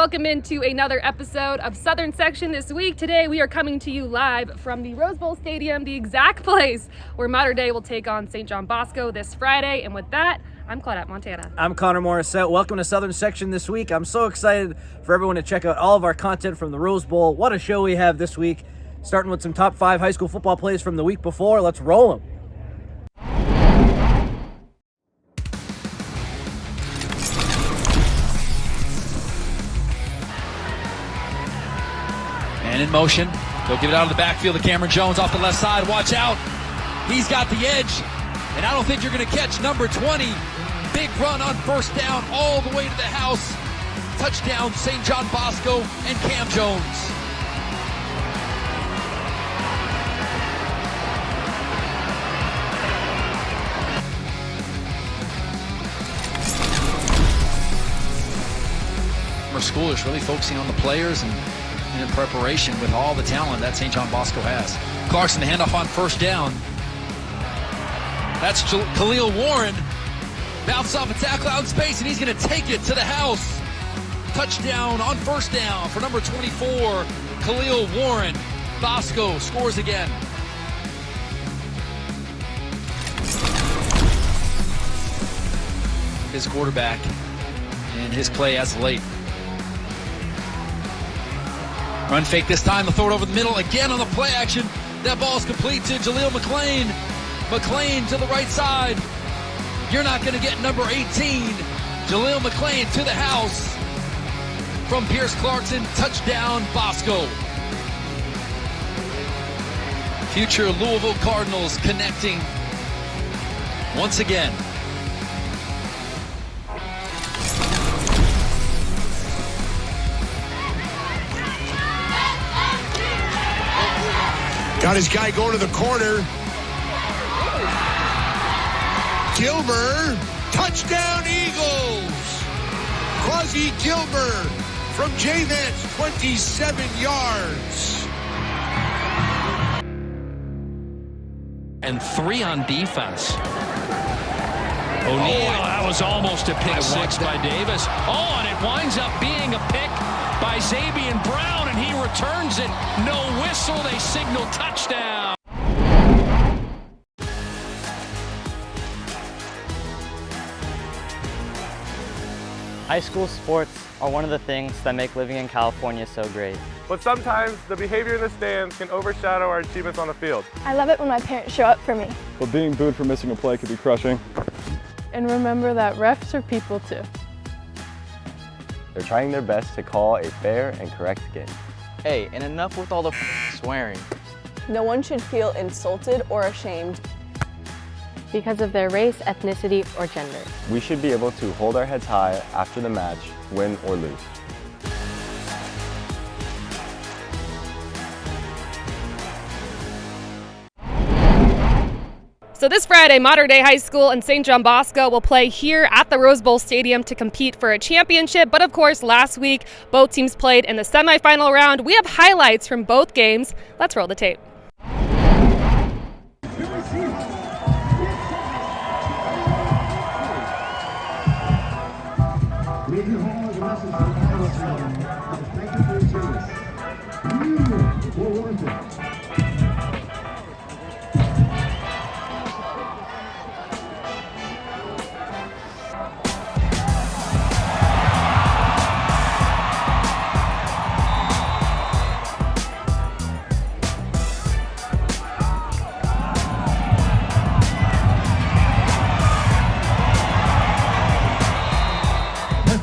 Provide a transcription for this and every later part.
welcome into another episode of Southern Section this week. Today we are coming to you live from the Rose Bowl Stadium, the exact place where Mater Dei will take on St. John Bosco this Friday. And with that, I'm Claudette Montana. I'm Connor Morissette. Welcome to Southern Section this week. I'm so excited for everyone to check out all of our content from the Rose Bowl. What a show we have this week. Starting with some top 5 high school football plays from the week before. Let's roll them. And in motion, they'll give it out of the backfield to Cameron Jones off the left side. Watch out. He's got the edge. And I don't think you're going to catch number 20. Big run on first down all the way to the house. Touchdown, St. John Bosco and Cam Jones. Our school is really focusing on the players and in preparation with all the talent that St. John Bosco has. Clarkson, the handoff on first down. That's Khalil Warren. Bounces off a tackle out in space, and he's going to take it to the house. Touchdown on first down for number 24, Khalil Warren. Bosco scores again. His quarterback and his play as late. Run fake this time, they'll throw it over the middle again on the play action. That ball's complete to Jaleel McClain. McClain to the right side. You're not going to get number 18. Jaleel McClain to the house. From Pierce Clarkson, touchdown Bosco. Future Louisville Cardinals connecting once again. Got his guy going to the corner. Gilmer, touchdown Eagles. Quasi Gilmer from J-Vance, 27 yards. And 3 on defense. O'Neal, that was almost a pick six by Davis. Oh, and it winds up being a pick by Xavier Brown, and he returns it. No whistle, they signal touchdown. High school sports are one of the things that make living in California so great. But sometimes the behavior in the stands can overshadow our achievements on the field. I love it when my parents show up for me. But being booed for missing a play could be crushing. And remember that refs are people too. They're trying their best to call a fair and correct game. Hey, and enough with all the swearing. No one should feel insulted or ashamed because of their race, ethnicity, or gender. We should be able to hold our heads high after the match, win or lose. So this Friday, Mater Dei High School and St. John Bosco will play here at the Rose Bowl Stadium to compete for a championship. But of course, last week, both teams played in the semifinal round. We have highlights from both games. Let's roll the tape.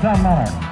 Touchdown Monarch.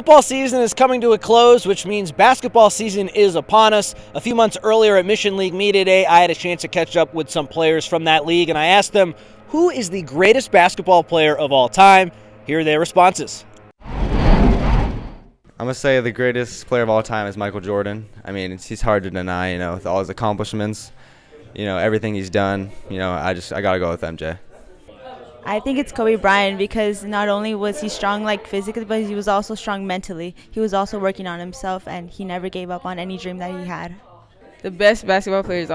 Football season is coming to a close, which means basketball season is upon us. A few months earlier at Mission League Media Day, I had a chance to catch up with some players from that league, and I asked them, who is the greatest basketball player of all time? Here are their responses. I'm going to say the greatest player of all time is Michael Jordan. I mean, he's hard to deny, with all his accomplishments, everything he's done. I got to go with MJ. I think it's Kobe Bryant because not only was he strong physically, but he was also strong mentally. He was also working on himself, and he never gave up on any dream that he had. The best basketball player of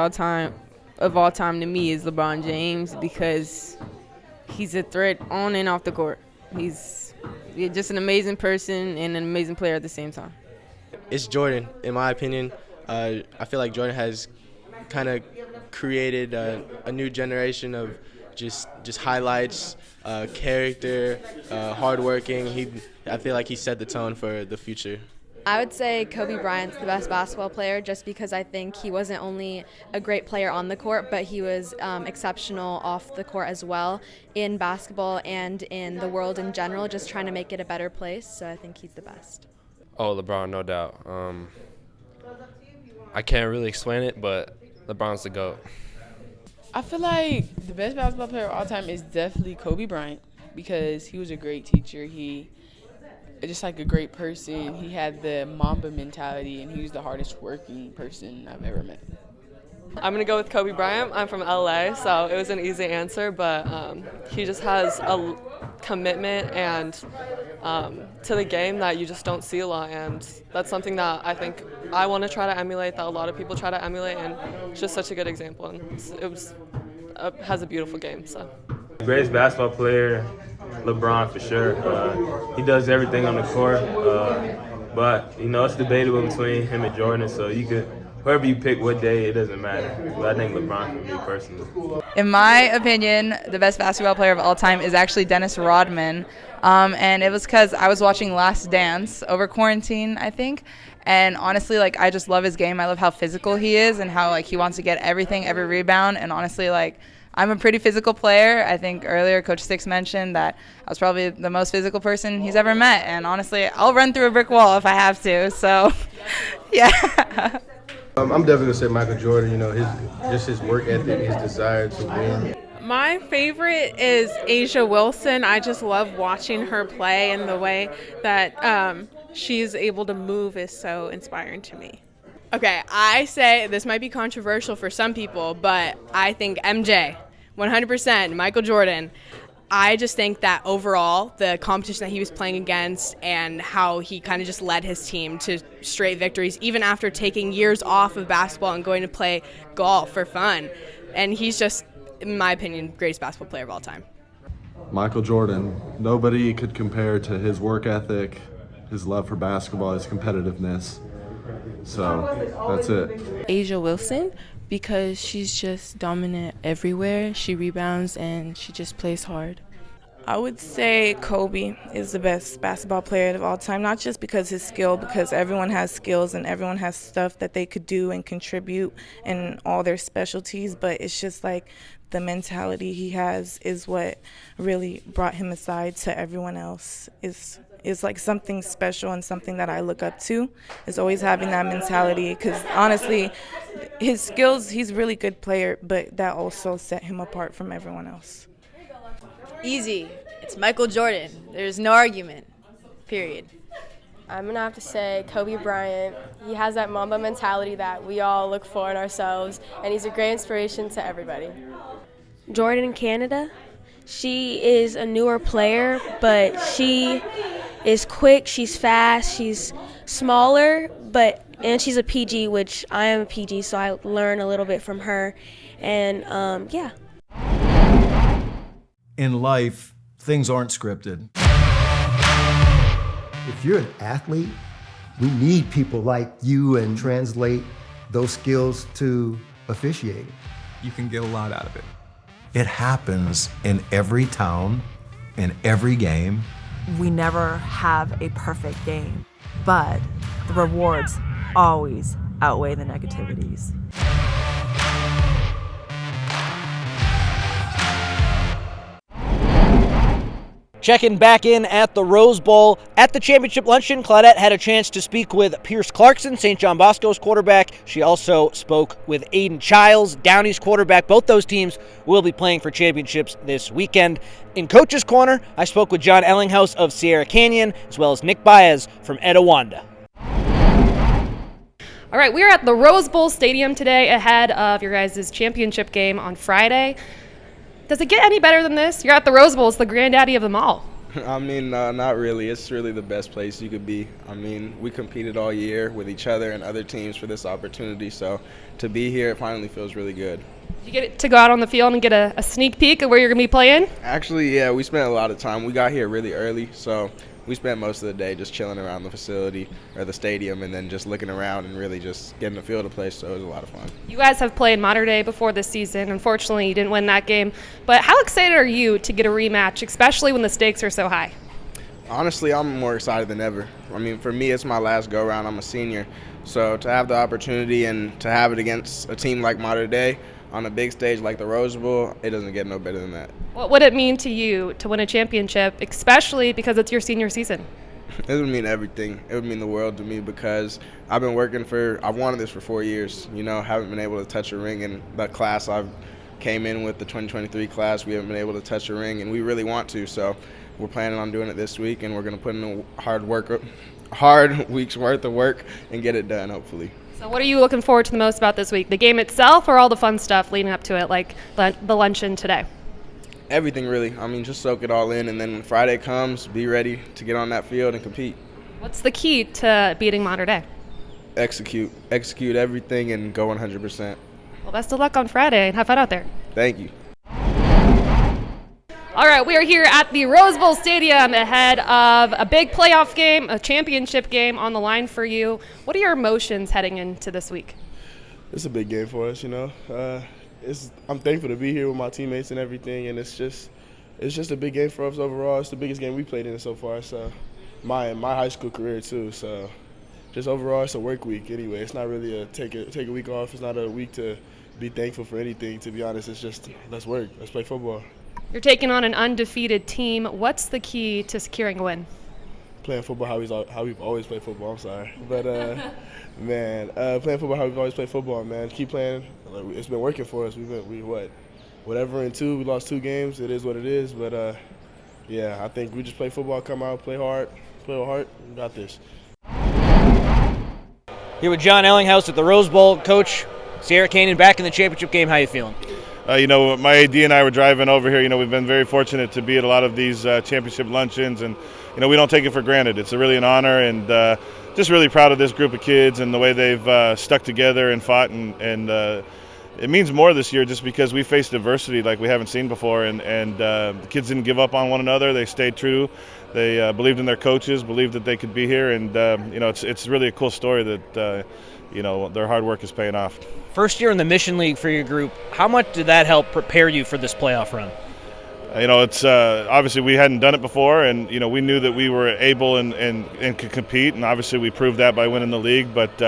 all time to me is LeBron James because he's a threat on and off the court. He's just an amazing person and an amazing player at the same time. It's Jordan, in my opinion. I feel like Jordan has kind of created a new generation of just highlights, character, hardworking. I feel like he set the tone for the future. I would say Kobe Bryant's the best basketball player just because I think he wasn't only a great player on the court, but he was exceptional off the court as well in basketball and in the world in general, just trying to make it a better place. So I think he's the best. Oh, LeBron, no doubt. I can't really explain it, but LeBron's the GOAT. I feel like the best basketball player of all time is definitely Kobe Bryant because he was a great teacher. He just a great person. He had the Mamba mentality, and he was the hardest working person I've ever met. I'm going to go with Kobe Bryant. I'm from LA, so it was an easy answer, but he just has a commitment and to the game that you just don't see a lot, and that's something that I think I want to try to emulate, that a lot of people try to emulate, and it's just such a good example, and has a beautiful game. So, greatest basketball player, LeBron for sure. He does everything on the court, but it's debatable between him and Jordan, so you could, whoever you pick what day, it doesn't matter. But I think LeBron for me personally. In my opinion, the best basketball player of all time is actually Dennis Rodman. And it was because I was watching Last Dance over quarantine, I think. And honestly, I just love his game. I love how physical he is and how, he wants to get everything, every rebound. And honestly, I'm a pretty physical player. I think earlier Coach Six mentioned that I was probably the most physical person he's ever met. And honestly, I'll run through a brick wall if I have to. So, yeah. I'm definitely going to say Michael Jordan, his work ethic, his desire to win. My favorite is Asia Wilson. I just love watching her play, and the way that she's able to move is so inspiring to me. Okay, I say this might be controversial for some people, but I think MJ, 100%, Michael Jordan. I just think that overall, the competition that he was playing against and how he kind of just led his team to straight victories, even after taking years off of basketball and going to play golf for fun. And he's just, in my opinion, greatest basketball player of all time. Michael Jordan. Nobody could compare to his work ethic, his love for basketball, his competitiveness. So that's it. Asia Wilson, because she's just dominant everywhere. She rebounds and she just plays hard. I would say Kobe is the best basketball player of all time, not just because his skill, because everyone has skills and everyone has stuff that they could do and contribute in all their specialties, but it's just the mentality he has is what really brought him aside to everyone else, is something special and something that I look up to, is always having that mentality, because honestly, his skills, he's a really good player, but that also set him apart from everyone else. Easy. It's Michael Jordan. There's no argument. Period. I'm going to have to say Kobe Bryant. He has that Mamba mentality that we all look for in ourselves, and he's a great inspiration to everybody. Jordan in Canada. She is a newer player, but she is quick, she's fast, she's smaller, and she's a PG, which I am a PG, so I learn a little bit from her. And yeah. In life, things aren't scripted. If you're an athlete, we need people like you and translate those skills to officiating. You can get a lot out of it. It happens in every town, in every game. We never have a perfect game, but the rewards always outweigh the negativities. Checking back in at the Rose Bowl. At the championship luncheon, Claudette had a chance to speak with Pierce Clarkson, St. John Bosco's quarterback. She also spoke with Aiden Childs, Downey's quarterback. Both those teams will be playing for championships this weekend. In Coach's Corner, I spoke with John Ellinghaus of Sierra Canyon, as well as Nick Baez from Etiwanda. All right, we are at the Rose Bowl Stadium today ahead of your guys' championship game on Friday. Does it get any better than this? You're at the Rose Bowl. It's the granddaddy of them all. I mean, not really. It's really the best place you could be. I mean, we competed all year with each other and other teams for this opportunity, so to be here, it finally feels really good. You get to go out on the field and get a sneak peek of where you're going to be playing? Actually, yeah, we spent a lot of time. We got here really early, so we spent most of the day just chilling around the facility or the stadium and then just looking around and really just getting to feel the place, so it was a lot of fun. You guys have played Mater Dei before this season. Unfortunately, you didn't win that game. But how excited are you to get a rematch, especially when the stakes are so high? Honestly, I'm more excited than ever. I mean, for me, it's my last go-around. I'm a senior. So to have the opportunity and to have it against a team like Mater Dei on a big stage like the Rose Bowl, it doesn't get no better than that. What would it mean to you to win a championship, especially because it's your senior season? It would mean everything. It would mean the world to me because I've wanted this for 4 years. You know, haven't been able to touch a ring in the class I've came in with, the 2023 class. We haven't been able to touch a ring, and we really want to. So we're planning on doing it this week, and we're going to put in a hard week's worth of work and get it done, hopefully. So what are you looking forward to the most about this week? The game itself or all the fun stuff leading up to it, like the luncheon today? Everything, really. I mean, just soak it all in, and then when Friday comes, be ready to get on that field and compete. What's the key to beating Mater Dei? Execute everything and go 100%. Well, best of luck on Friday, and have fun out there. Thank you. All right, we are here at the Rose Bowl Stadium ahead of a big playoff game, a championship game on the line for you. What are your emotions heading into this week? It's a big game for us, you know. I'm thankful to be here with my teammates and everything, and it's just a big game for us overall. It's the biggest game we played in so far. So my high school career too. So just overall, it's a work week anyway. It's not really a take a week off. It's not a week to be thankful for anything. To be honest, it's just let's work. Let's play football. You're taking on an undefeated team. What's the key to securing a win? Playing football how we've always played football. I'm sorry, but playing football how we've always played football. Man, keep playing. It's been working for us. Whatever in 2, we lost 2 games. It is what it is. But yeah, I think we just play football, come out, play hard, play with heart. We got this. Here with John Ellinghaus at the Rose Bowl. Coach, Sierra Canyon back in the championship game. How you feeling? You know, my AD and I were driving over here. You know, we've been very fortunate to be at a lot of these championship luncheons, and you know, we don't take it for granted. It's really an honor, and just really proud of this group of kids and the way they've stuck together and fought, and it means more this year just because we faced adversity like we haven't seen before, and the kids didn't give up on one another. They stayed true. They believed in their coaches, believed that they could be here, and you know, it's really a cool story that you know, their hard work is paying off. First year in the Mission League for your group. How much did that help prepare you for this playoff run? You know, it's obviously we hadn't done it before, and you know, we knew that we were able and could compete, and obviously we proved that by winning the league. But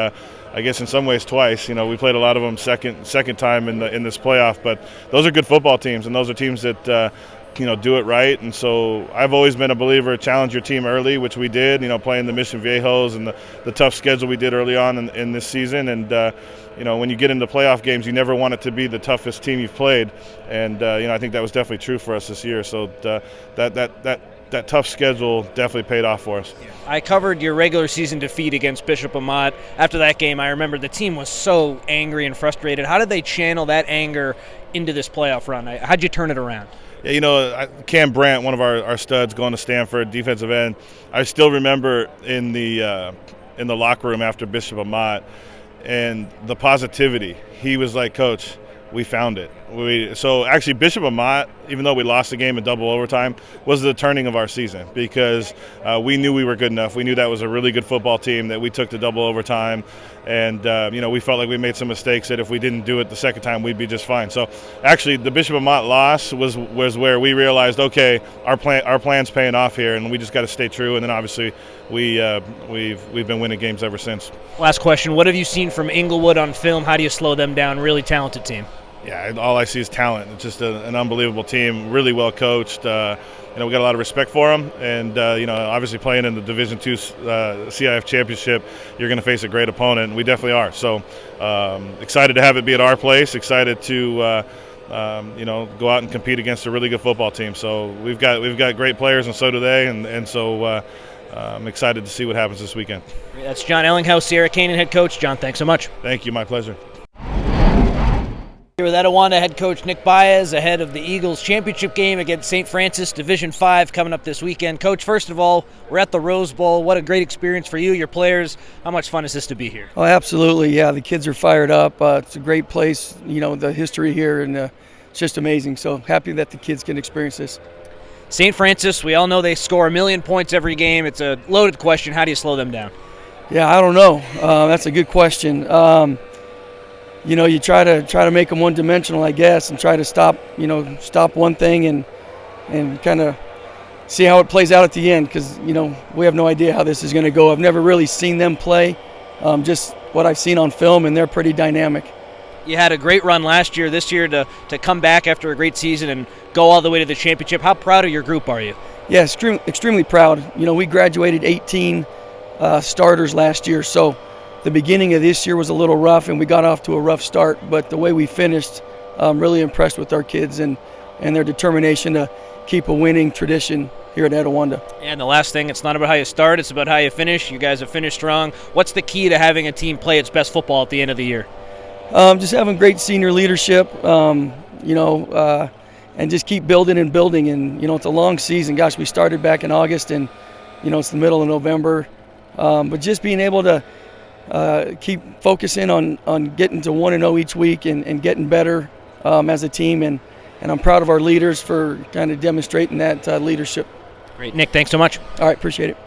I guess in some ways twice. You know, we played a lot of them second time in this playoff, but those are good football teams, and those are teams that you know, do it right. And so I've always been a believer, challenge your team early, which we did, you know, playing the Mission Viejos and the tough schedule we did early on in this season. And you know, when you get into playoff games, you never want it to be the toughest team you've played, and you know, I think that was definitely true for us this year. So that tough schedule definitely paid off for us. I covered your regular season defeat against Bishop Amat. After that game, I remember the team was so angry and frustrated. How did they channel that anger into this playoff run? How'd you turn it around? Yeah, you know, Cam Brandt, one of our studs going to Stanford, defensive end, I still remember in the locker room after Bishop Amat and the positivity. He was like, Coach, we found it. So actually Bishop Amat, even though we lost the game in double overtime, was the turning of our season because we knew we were good enough. We knew that was a really good football team that we took to double overtime. And, you know, we felt like we made some mistakes that if we didn't do it the second time, we'd be just fine. So actually the Bishop Amat loss was where we realized, okay, our plan's paying off here, and we just got to stay true. And then obviously we've been winning games ever since. Last question, what have you seen from Inglewood on film? How do you slow them down? Really talented team. Yeah, all I see is talent. It's just an unbelievable team, really well coached. We got a lot of respect for them, and obviously playing in the Division II CIF Championship, you're going to face a great opponent, and we definitely are. So excited to have it be at our place. Excited to go out and compete against a really good football team. So we've got great players, and so do they, and so I'm excited to see what happens this weekend. That's John Ellinghaus, Sierra Canyon head coach. John, thanks so much. Thank you, my pleasure. Here with Etiwanda head coach Nick Baez ahead of the Eagles championship game against St. Francis Division 5 coming up this weekend. Coach, first of all, we're at the Rose Bowl. What a great experience for you, your players. How much fun is this to be here? Oh, absolutely. Yeah, the kids are fired up. It's a great place, the history here, and it's just amazing. So happy that the kids can experience this. St. Francis, we all know they score 1 million points every game. It's a loaded question. How do you slow them down? Yeah, I don't know. That's a good question. You try to make them one-dimensional, I guess, and try to stop one thing and kind of see how it plays out at the end, because we have no idea how this is going to go. I've never really seen them play, just what I've seen on film, and they're pretty dynamic. You had a great run last year. This year to come back after a great season and go all the way to the championship. How proud of your group are you? Yeah, extremely proud. We graduated 18 starters last year, so the beginning of this year was a little rough, and we got off to a rough start, but the way we finished, I'm really impressed with our kids and their determination to keep a winning tradition here at Etiwanda. And the last thing, it's not about how you start, it's about how you finish. You guys have finished strong. What's the key to having a team play its best football at the end of the year? Just having great senior leadership, and just keep building and building. And, it's a long season. Gosh, we started back in August, and, it's the middle of November. But just being able to keep focusing on getting to 1-0 each week and getting better as a team. And I'm proud of our leaders for kind of demonstrating that leadership. Great. Nick, thanks so much. All right, appreciate it.